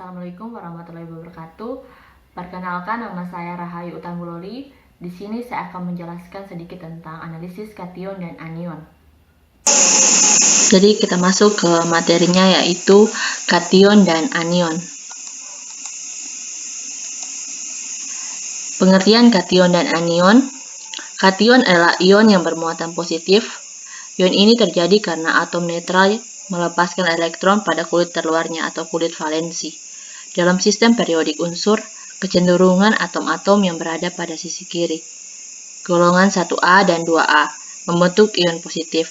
Assalamualaikum warahmatullahi wabarakatuh. Perkenalkan, nama saya Rahayu Utangguloli. Di sini saya akan menjelaskan sedikit tentang analisis kation dan anion. Jadi kita masuk ke materinya, yaitu kation dan anion. Pengertian kation dan anion. Kation adalah ion yang bermuatan positif. Ion ini terjadi karena atom netral melepaskan elektron pada kulit terluarnya atau kulit valensi. Dalam sistem periodik unsur, kecenderungan atom-atom yang berada pada sisi kiri, golongan 1A dan 2A, membentuk ion positif.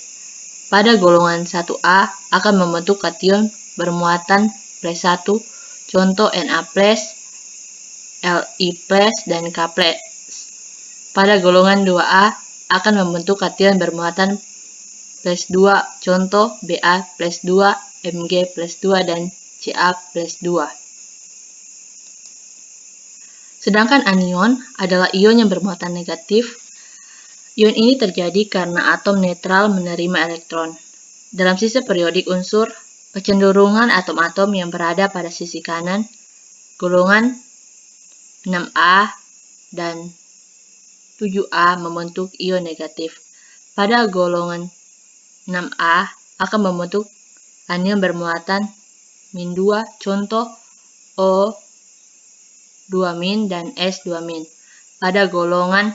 Pada golongan 1A akan membentuk kation bermuatan +1, contoh Na+, Li+, dan K+. Pada golongan 2A akan membentuk kation bermuatan +2, contoh Ba+2, Mg+2, dan Ca+2. Sedangkan anion adalah ion yang bermuatan negatif. Ion ini terjadi karena atom netral menerima elektron. Dalam sistem periodik unsur, kecenderungan atom-atom yang berada pada sisi kanan, golongan 6A dan 7A membentuk ion negatif. Pada golongan 6A akan membentuk anion bermuatan -2, contoh O2- dan S2-. Pada golongan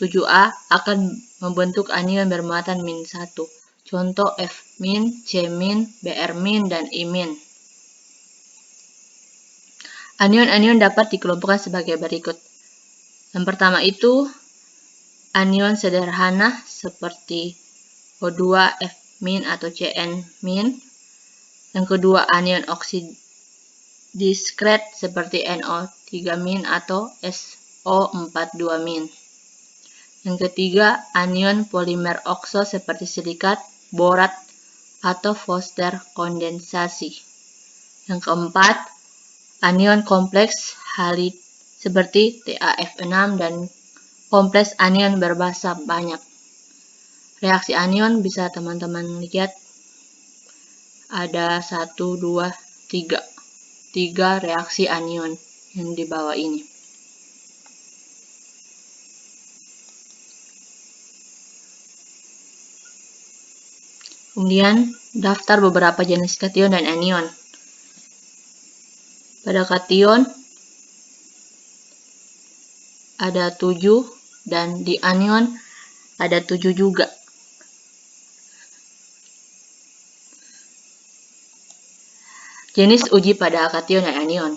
7A akan membentuk anion bermuatan -1, contoh F-, C-, Br-, dan I-. Anion-anion dapat dikelompokkan sebagai berikut. Yang pertama itu anion sederhana seperti O2, F- atau Cn-. Yang kedua, anion oksidiskret seperti NO3- atau SO42-. Yang ketiga, anion polimer okso seperti silikat, borat, atau Foster kondensasi. Yang keempat, anion kompleks halid seperti TaF6 dan kompleks anion berbasa banyak. Reaksi anion bisa teman-teman lihat ada 1, 2, 3. 3 reaksi anion yang di bawah ini. Kemudian daftar beberapa jenis kation dan anion. Pada kation ada 7 dan di anion ada 7 juga. Jenis uji pada kation dan anion.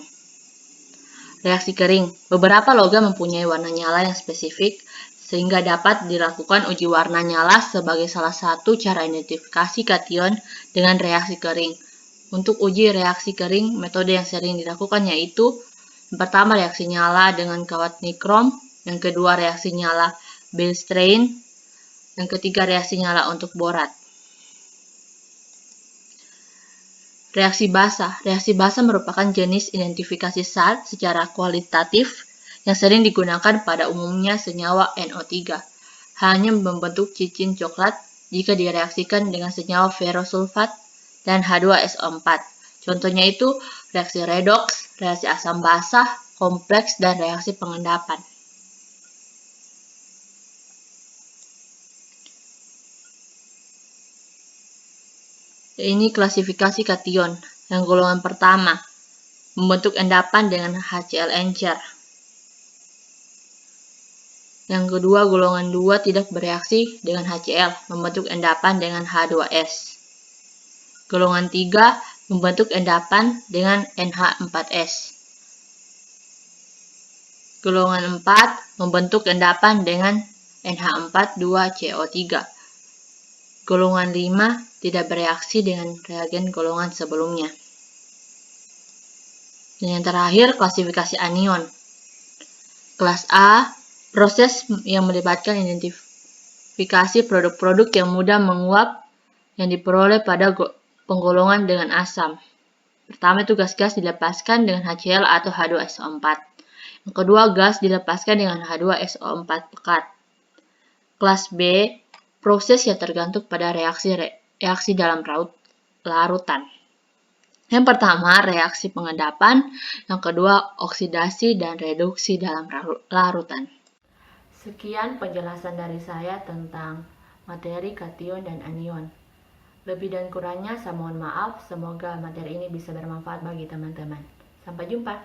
Reaksi kering. Beberapa logam mempunyai warna nyala yang spesifik, sehingga dapat dilakukan uji warna nyala sebagai salah satu cara identifikasi kation dengan reaksi kering. Untuk uji reaksi kering, metode yang sering dilakukan yaitu yang pertama reaksi nyala dengan kawat nikrom, yang kedua reaksi nyala Beilstein, yang ketiga reaksi nyala untuk borat. Reaksi basa. Reaksi basa merupakan jenis identifikasi zat secara kualitatif yang sering digunakan pada umumnya senyawa NO3. Hanya membentuk cincin coklat jika direaksikan dengan senyawa ferrosulfat dan H2SO4. Contohnya itu reaksi redoks, reaksi asam basa, kompleks, dan reaksi pengendapan. Ini klasifikasi kation. Yang golongan pertama, membentuk endapan dengan HCl encer. Yang kedua, golongan 2 tidak bereaksi dengan HCl, membentuk endapan dengan H2S. Golongan 3 membentuk endapan dengan NH4S. Golongan 4 membentuk endapan dengan NH4,2CO3. Golongan 5 tidak bereaksi dengan reagen golongan sebelumnya. Dan yang terakhir, klasifikasi anion. Kelas A, proses yang melibatkan identifikasi produk-produk yang mudah menguap yang diperoleh pada penggolongan dengan asam. Pertama itu gas-gas dilepaskan dengan HCl atau H2SO4. Yang kedua, gas dilepaskan dengan H2SO4 pekat. Kelas B, proses yang tergantung pada reaksi dalam larutan. Yang pertama, reaksi pengendapan. Yang kedua, oksidasi dan reduksi dalam larutan. Sekian penjelasan dari saya tentang materi kation dan anion. Lebih dan kurangnya saya mohon maaf, semoga materi ini bisa bermanfaat bagi teman-teman. Sampai jumpa.